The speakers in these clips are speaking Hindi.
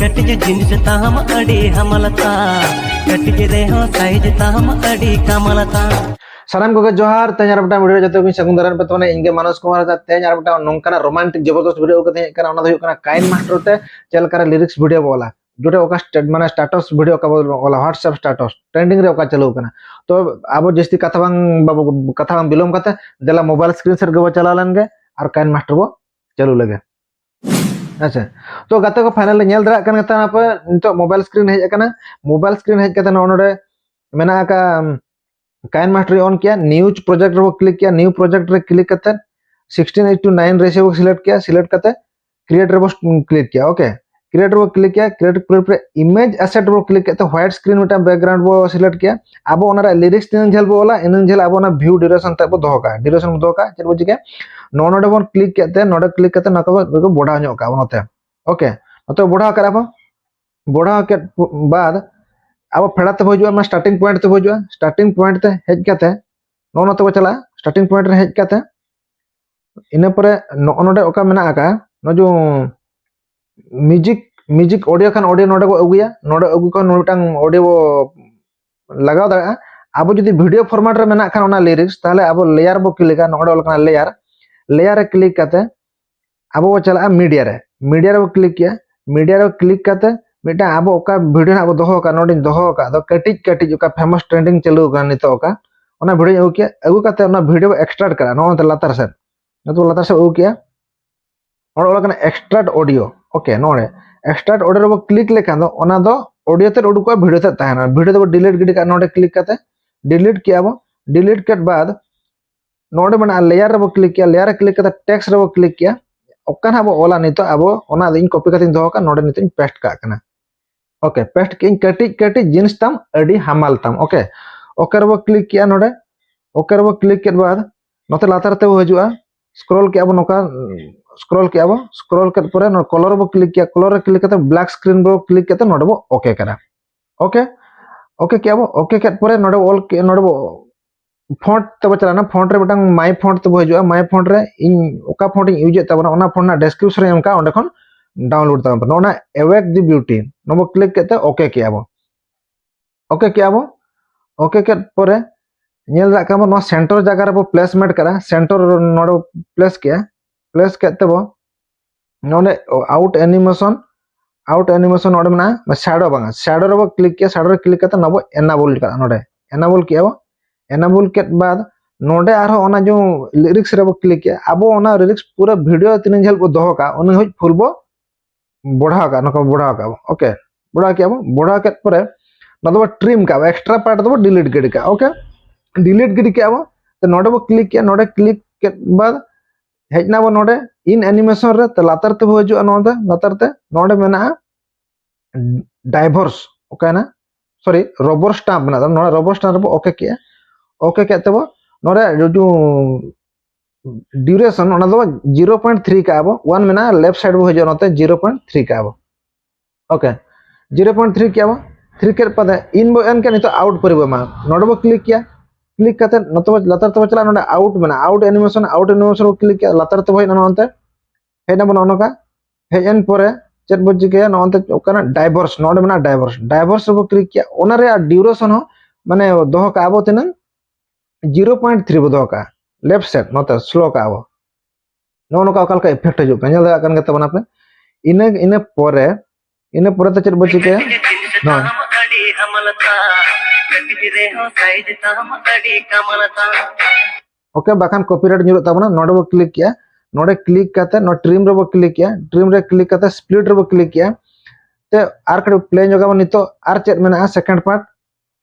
कटिज जिनिस ताम अड़ी हमलता कटिज रेहो साइज ताम अड़ी कमलता साराम को जोहार तेज बटा वीडियो जते को सगुन दारान पे तोने इंगे मानस कुमार तेज बटा नोंकाना रोमांटिक जबरदस्त वीडियो को तेज kana ona do kana काइन मास्टर ते चल कर लिरिक्स वीडियो बोला जोटे ओका माने स्टेटस वीडियो का बोला व्हाट्सएप स्टेटस ट्रेंडिंग रे ओका चलो kana तो आबो जस्ती कथा बांग बिलोम कते देला मोबाइल स्क्रीन से गबो चला लेनगे और काइन मास्टर बो चलू लगे अच्छा तो गाते को फाइनल नेल दरा कन गता पे नितो mobile screen hedge kana mobile screen hedge कते नोडे मेना का काइन मास्टर ऑन किया न्यूज प्रोजेक्ट रे क्लिक किया न्यू प्रोजेक्ट रे क्लिक करते 16:9 रेशियो को सिलेक्ट करते क्रिएटर रे क्लिक किया ओके क्रिएटर रे क्लिक किया क्रिएटर पर इमेज एसेट रे क्लिक करते व्हाइट स्क्रीन में बैकग्राउंड वो सिलेक्ट किया अब ओना लिरिक्स तीन झेल बोला इन झेल अब ओना व्यू ड्यूरेशन तक दो का ड्यूरेशन दो का चल बुझ के नोडे बोन क्लिक करते नोडे क्लिक करते नको बढ़ा नो का नते ओके तो बढ़ा कर अब बढ़ा के बाद अब फेड़ाते भोजुआ मैं स्टार्टिंग पॉइंट ते भोजुआ स्टार्टिंग पॉइंट ते हेज काते नो ते चला स्टार्टिंग पॉइंट रे हेज काते इने परे नोडे ओका मेना आका नो जो म्यूजिक ऑडियो खान ऑडियो नोडे को अगुया नोडे अगु को नोटांग ऑडियो लगाव दागा अब जदी वीडियो फॉर्मेट रे मेना खान ओना लिरिक्स ताले अब लेयर बो क्लिक नोडे ओल खान लेयर रे क्लिक काते अब वो चला मीडिया रे क्लिक किया मीडिया रे क्लिक काते मिटा अब ओका वीडियो अब दोहो का नोडिन दोहो का दो कटिज ओका फेमस ट्रेंडिंग चलू का नितो ओका ओना वीडियो अगु किया अगु काते ओना वीडियो एक्सट्रैक्ट करा नो ते लातार से अगु किया और ओला कना एक्सट्रैक्ट ऑडियो ओके नोडे एक्सट्रैक्ट ऑडियो रे क्लिक लेखान दो ओना दो ऑडियो ते उडुको वीडियो ते ताहेना वीडियो दो डिलीट गिडी का नोडे क्लिक काते डिलीट किया अब डिलीट के बाद नोडे बना लेयर रे क्लिक किया लेयर क्लिक करते टेक्स्ट रे क्लिक किया ओका अब ओला नितो अब ओना दिन कॉपी करते दोहो का नोडे नितो पेस्ट का कना ओके पेस्ट किन कटी जींस तम अडी हमाल तम ओके ओके रे क्लिक किया नोडे ओके रे क्लिक के बाद नोते लातार ते हजुआ स्क्रॉल किया अब नोका स्क्रॉल के परे कलर रे क्लिक किया कलर रे क्लिक करते ब्लैक स्क्रीन रे क्लिक करते नोडे बो ओके करा ओके ओके किया अब ओके के परे नोडे ऑल नोडे बो फॉन्ट तब चला ना फॉन्ट रे बटन माय फॉन्ट तब हजुआ माय फॉन्ट रे इन ओका फॉन्ट यूज तबना ओना फॉन्ट ना डिस्क्रिप्शन रे उनका ओंडे खन डाउनलोड तब नोना एवेक द ब्यूटी नो क्लिक करते ओके किया ओके के परे नेल रा का नो सेंटर जगह रे प्लेसमेंट करा सेंटर नोडे प्लेस करते बो नोडे आउट एनिमेशन नोडे ना शैडो रे क्लिक किया शैडो रे क्लिक करते नबो एनाबल करा नोडे एनाबल किया एनाबल के बाद नोडे आरो ओना जो लिरिक्स रे क्लिक किया अब ओना लिरिक्स पूरा वीडियो तीन झेल को दोहो का ओने हो फुल बो बढ़ा का नको बढ़ा का ओके बढ़ा के बढ़ा के परे नदो ट्रिम का एक्स्ट्रा पार्ट दो डिलीट गिडी का ओके डिलीट गिडी के तो नोडे बो क्लिक किया नोडे क्लिक के बाद हेजना बो नोडे इन एनिमेशन रे तो लातार ते हजुआ नोडे लातार ते नोडे मेना डाइवर्स ओके ना सॉरी रबर स्टैम्प ना नोडे रबर स्टैम्प ओके किया ओके कहते वो नोरे जो ड्यूरेशन ओना दो 0.3 का अब 1 मेना लेफ्ट साइड वो हो नोते 0.3 का अब ओके 0.3 किया 3 के पद इन बो एन के नितो आउट परबो मा नोडे बो क्लिक किया क्लिक करते नतो लतार तो चला नोडे आउट मेना आउट एनिमेशन को क्लिक किया लतार तो होइना नोनते हेना बन ओनका हेन परे चेक बज के नोनते ओकना डाइवर्स नोडे मेना डाइवर्स को क्लिक किया ओना रे ड्यूरेशन हो माने दोह का अब तिन 0.3 बदो का लेफ्ट साइड नोते स्लो का अब नो नो का इफेक्ट हजु पेनल दा कन गते बना पे इने परे तो चेक बच के नो ओके बाखान कॉपीराइट न्यूर तबना नोडे बो क्लिक किया नोडे क्लिक करते नो ट्रिम रे बो क्लिक किया ट्रिम रे क्लिक करते स्प्लिट रे बो क्लिक किया ते आर कड़े प्ले जगह नितो आर चेक मेना second part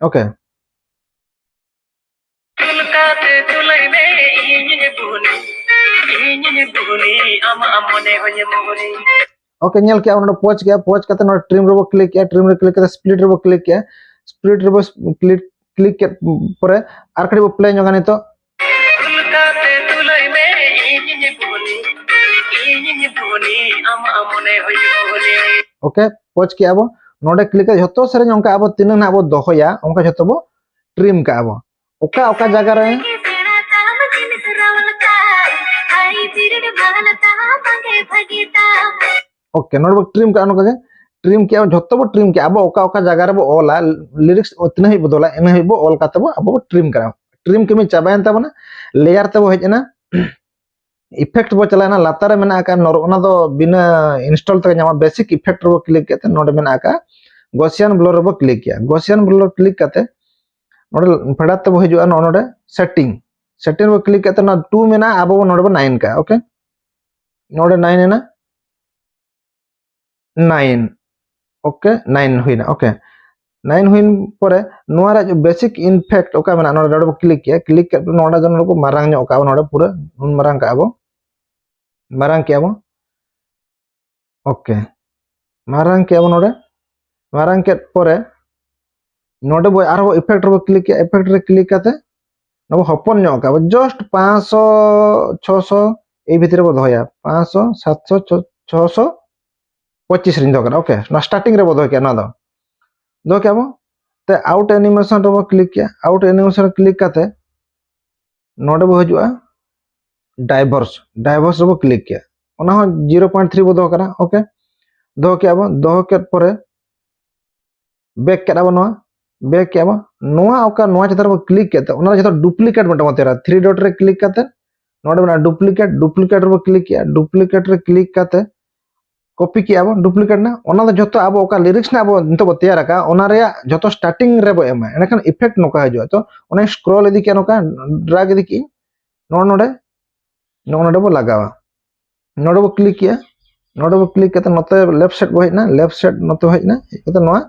okay okay nail किया ओना पोच करते नो ट्रिम रे क्लिक किया ट्रिम रे क्लिक करते स्प्लिट रे क्लिक किया स्प्लिट रे क्लिक के परे आर कड़े प्ले जगह नितो ओके पोच किया अब नोडे क्लिक जतो सरे ओंका अब तीन ना अब दोहया ओंका जतो बो ट्रिम का अब ओका जगह रे ओके नोडबो ट्रिम का अनका ट्रिम किया झोतो बो ट्रिम किया अब ओका जगह रे बो ओला लिरिक्स उतना ही बदला इन ही बो ओल काते बो अब ट्रिम करा ट्रिम कमी चाबायन तबना लेयर ते बो हेजना इफेक्ट बो चलाना लातार में मेना का ओना दो बिना इंस्टॉल तक नामा बेसिक इफेक्ट रो क्लिक करते नोडे में का गॉसियन ब्लर रो क्लिक किया गॉसियन ब्लर क्लिक करते नोडे फड़ात ते बो हिजुआ नोडे सेटिंग सेटिंग रो क्लिक करते ना 2 मेना अब नोडे बो 9 का ओके नोडे 9 है ना 9 ओके 9 हुई ना ओके 9 हुई परे नोरा जो बेसिक इफेक्ट ओका मेना नोडे बो क्लिक कर नोडे जन को मारांग नो का नोडे पूरा उन मारांग का अब मारांग किया बो ओके मारांग किया बो नोडे मारांग के परे नोडे बो आरो इफेक्ट रो क्लिक किया इफेक्ट रे क्लिक करते नबो हपन नो का जस्ट 500 600 ए भीतर बो दहया 500 700 600 25 रिंग दो ओके ना स्टार्टिंग रे बो दो क्या ना दो क्या बो ते आउट एनिमेशन रो क्लिक किया आउट एनिमेशन क्लिक करते नोडे बो हजुआ डाइवर्स डाइवर्स रो क्लिक किया ओना हो 0.3 बो दो करा ओके दो क्या बो दो के परे बैक के बो नोआ बैक क्या बो नोआ ओका नोआ चतर बो क्लिक करते ओना जतो डुप्लीकेट बटन तेरा 3 डॉट रे क्लिक करते नोडे बना डुप्लीकेट डुप्लीकेट रो क्लिक किया डुप्लीकेट रे क्लिक करते कॉपी किया बो डुप्लीकेट ना ओना दो जतो अब ओका लिरिक्स ना अब नितो बो तैयार का ओना रे जतो स्टार्टिंग रे बो एमा एनखान इफेक्ट नोका हजुआ तो ओना स्क्रॉल इदी के नोका ड्रैग इदी की नोडे बो लगावा नोडे बो क्लिक किया नोडे बो क्लिक करते नते लेफ्ट साइड बो हेना लेफ्ट साइड नते हेना तो नोआ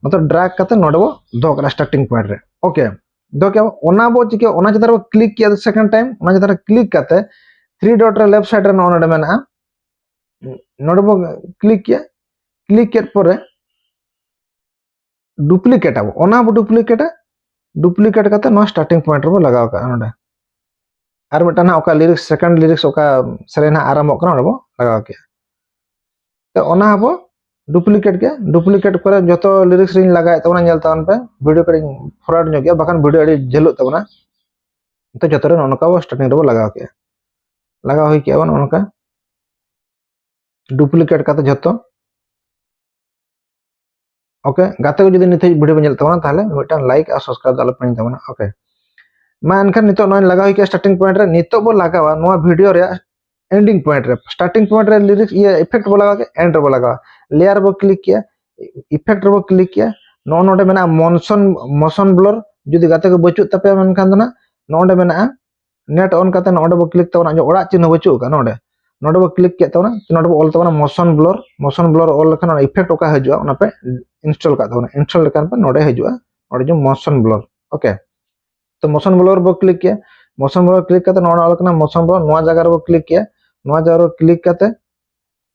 नते ड्रैग करते नोडे बो दो करा स्टार्टिंग पॉइंट रे ओके दो क्या ओना बो चिके ओना चतर बो क्लिक किया सेकंड टाइम ओना चतर क्लिक करते 3 डॉट रे लेफ्ट साइड रे नोडे मेना नोडे बो क्लिक किया क्लिक के परे डुप्लीकेट अब ओना बो डुप्लीकेट करते नो स्टार्टिंग पॉइंट रे लगाव का नोडे आर मिटाना ओका लिरिक्स सेकंड लिरिक्स ओका सेरेना आरामो कना बो लगाव के तो ओना हबो डुप्लीकेट करे जतो लिरिक्स रिन लगाय तबना नेल तावन पे वीडियो करी फॉरवर्ड नो गया बखान वीडियो एडी झेलो तबना तो जतो रे नोनका बो स्टार्टिंग रे बो लगाव के लगाव होई के बन नोनका डुप्लीकेट करते जतो ओके गाते को जदी निथे वीडियो नेल तबना ताहले मिटा लाइक और सब्सक्राइब दाल पे तबना ओके मा एनखान नितो नोन लगाव के स्टार्टिंग पॉइंट रे नितो बो लगावा नोआ वीडियो रे एंडिंग पॉइंट रे स्टार्टिंग पॉइंट रे लिरिक्स ये इफेक्ट बो लगा के एंड रे बो लगा लेयर बो क्लिक किया इफेक्ट रे बो क्लिक किया नोडे मेना मोशन ब्लर जदी गाते को बचु तपे मनखान दना नोडे मेना नेट ऑन करते नोडे बो क्लिक तबना जो ओड़ा चिन्ह बचु का नोडे बो क्लिक के तबना नोडे बो ऑल तबना मोशन ब्लर ऑल लखन इफेक्ट ओका हजुआ ओना पे इंस्टॉल का तबना इंस्टॉल लेकन पे नोडे हजुआ नोडे जो मोशन ब्लर ओके तो मोशन ब्लर बो क्लिक किया मोशन ब्लर क्लिक करते नोडा ऑल कना मोशन ब्लर नोआ जगह रे बो क्लिक किया नोआ जगह रे क्लिक करते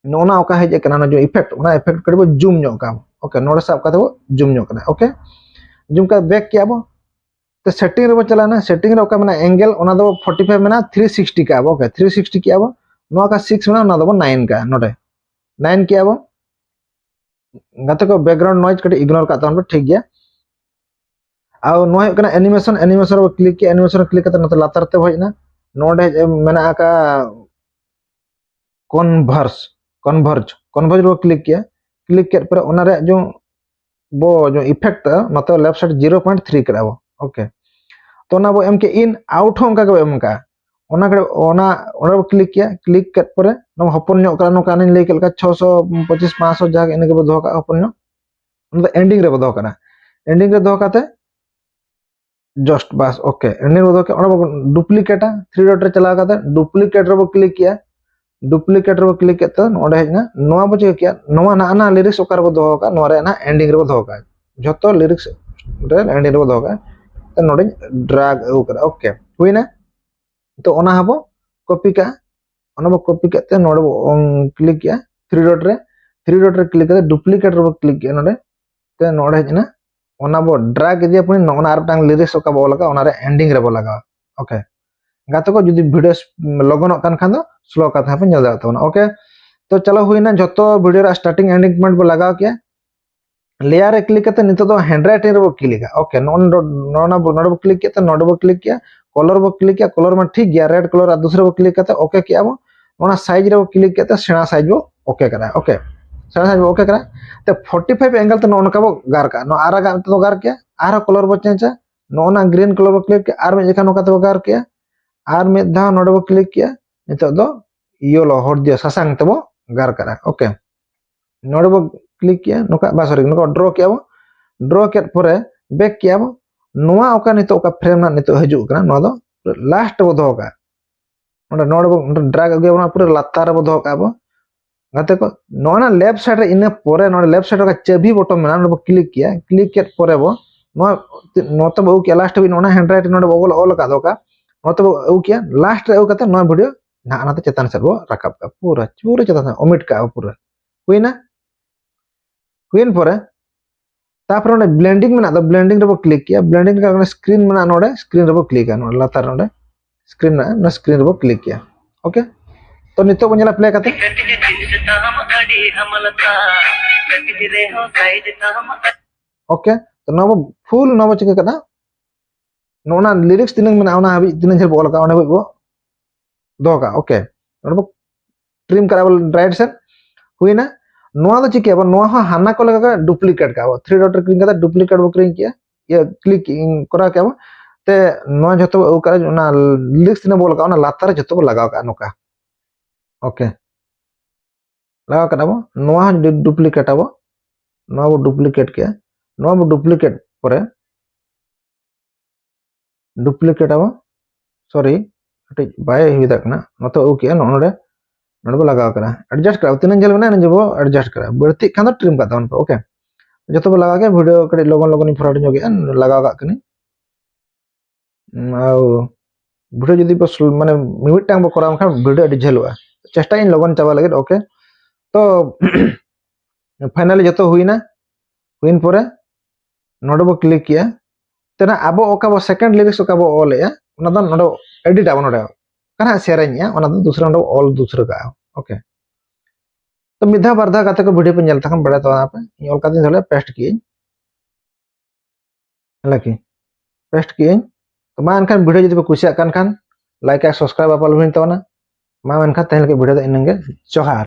नोना ओका हेज कना जो इफेक्ट ओना इफेक्ट करिबो जूम नो का ओके नोडे साब का जूम नो कना ओके जूम का बैक किया बो तो सेटिंग रे बो चलाना सेटिंग रे ओका मेना एंगल ओना दो 45 मेना 360 का ओके 360 किया बो नोआ का 6 मेना ओना दो 9 का नोडे 9 किया बो गाते को बैकग्राउंड नॉइज कटे इग्नोर का तन ठीक गया आ नोआ कना एनिमेशन रे क्लिक किया एनिमेशन क्लिक करते नते लातार ते होइना नोडे मेना का कन्वर्ज रो क्लिक के पर ओना रे जो इफेक्ट नते लेफ्ट साइड 0.3 करा बो ओके तो ना बो एम के इन आउट हो का एम का ओना बो क्लिक के पर न हपन नो करा नो कानी ले के 625 500 जाग इन के बो दो का हपन नो ओना एंडिंग रे बो दो करा एंडिंग रे दो काते जस्ट बस ओके एंडिंग रे दो के ओना डुप्लीकेट 3 डॉट रे चला काते डुप्लीकेट रे बो क्लिक किया डुप्लीकेट रो क्लिक करते नोडे हेजना नोआ बचे किया नोआ ना लिरिक्स ओकर बो दो का नोरे ना एंडिंग रे बो दो का जतो लिरिक्स रे एंडिंग रे बो दो का तो नोडे ड्रैग ओ कर ओके हुईना तो ओना हबो कॉपी का ओना बो कॉपी करते नोडे बो क्लिक किया 3 डॉट रे क्लिक करते डुप्लीकेट रो क्लिक किया नोडे तो नोडे हेजना ओना बो ड्रैग दिया पुनी ओना आर टांग लिरिक्स ओका बो लगा ओना रे एंडिंग रे बो लगा ओके गाते को जदी वीडियो लगन कान खान दो स्लो कथा पे नेल दाता ओके तो चलो हुईना जतो वीडियो रा स्टार्टिंग एंडिंग पॉइंट बो लगाव किया लेयर रे क्लिक करते नितो तो हैंडराइटिंग रे बो क्लिक ओके नोना बो क्लिक किया तो नोड बो क्लिक किया कलर बो क्लिक किया कलर में ठीक गया रेड कलर दूसरे बो क्लिक करते ओके किया बो ओना साइज रे बो क्लिक करते सेना साइज बो ओके करा ओके साढ़े सात ओके करा तो 45 एंगल तो नौका बो गार का नो आरागा तो गार किया आर कलर बो चेंज नोना ग्रीन कलर बो क्लिक किया आर में जेखा नोका तो गार किया आर में धा नोडे बो क्लिक किया नितो दो येलो हरदिया सासांग तबो गार करा ओके नोडे बो क्लिक किया नोका बा सॉरी नोका ड्रॉ किया बो ड्रॉ के परे बैक किया बो नोआ ओका नितो ओका फ्रेम ना नितो हजू कना नो दो लास्ट बो दो का नोडे बो ड्रैग अगे बो पूरा लातार बो दो का बो गाते को नोना लेफ्ट साइड रे इन परे नोडे लेफ्ट साइड का चाबी बटन में नोडे बो क्लिक किया क्लिक के परे बो नो तो बो के लास्ट भी नोना हैंड राइट नोडे बो ऑल का दो का नो तो बो किया लास्ट रे ओकाते नो वीडियो ना आनाते चेतन से बो रकाब का पूरा चूरे चेतन ओमिट का पूरा हुईना हुईन परे तापर नोडे ब्लेंडिंग में ना दो ब्लेंडिंग रे बो क्लिक किया ब्लेंडिंग का स्क्रीन में ना नोडे स्क्रीन रे बो क्लिक किया नोडे लातार नोडे स्क्रीन ना स्क्रीन रे बो क्लिक किया ओके तो नितो बो नेला प्ले करते ओके तो नबो फुल नबो चिका कदा नोना लिरिक्स तिनंग में ना हाबि तिनंग झेल बोल का ओने बो दो का ओके नबो ट्रिम करा बोल राइट साइड हुईना नोआ दो चिके बो नोआ हो हाना को लगा डुप्लीकेट का 3 डॉट क्लिक करता डुप्लीकेट बो किया ये क्लिक करा के बो ते नोआ जतो ओ का ना लिरिक्स तिना बोल का ना लातार जतो बो लगाव का नोका ओके लगा करा बो नोआ डुप्लीकेट बो नोआ बो डुप्लीकेट किया नोआ बो डुप्लीकेट परे डुप्लीकेट अब सॉरी हटे बाय हुई दकना नतो ओके नोडे नोडे बो लगाव करा एडजस्ट करा तिन जल बना जब एडजस्ट करा बढ़ती खान तो ट्रिम का पे ओके जो लगा के वीडियो कड़ी लगन लगन फॉरवर्ड जो लगा कनी वीडियो जदि माने मिमिटांग बो करा खान वीडियो अडी झेलवा चेष्टा इन लगन चाबा लगे ओके तो फाइनली जो हुईना हुईन परे नोडे बो क्लिक किया तेना अब ओका बो सेकंड लिरिक्स ओका बो ऑल या ओना दो नोडे एडिट आबो नोडे कना सेरेन्या ओना दो दूसरा नोडे ऑल दूसरा का ओके तो मिधा बारधा काते को वीडियो पे नेल तखन बड़ा तो आप ऑल का दिन धले पेस्ट किए लकी पेस्ट किए तो मा अनखान वीडियो जदि कुसिया कान खान लाइक आ सब्सक्राइब आपल बिन तोना मा अनखान तहल के वीडियो इनंगे जोहार।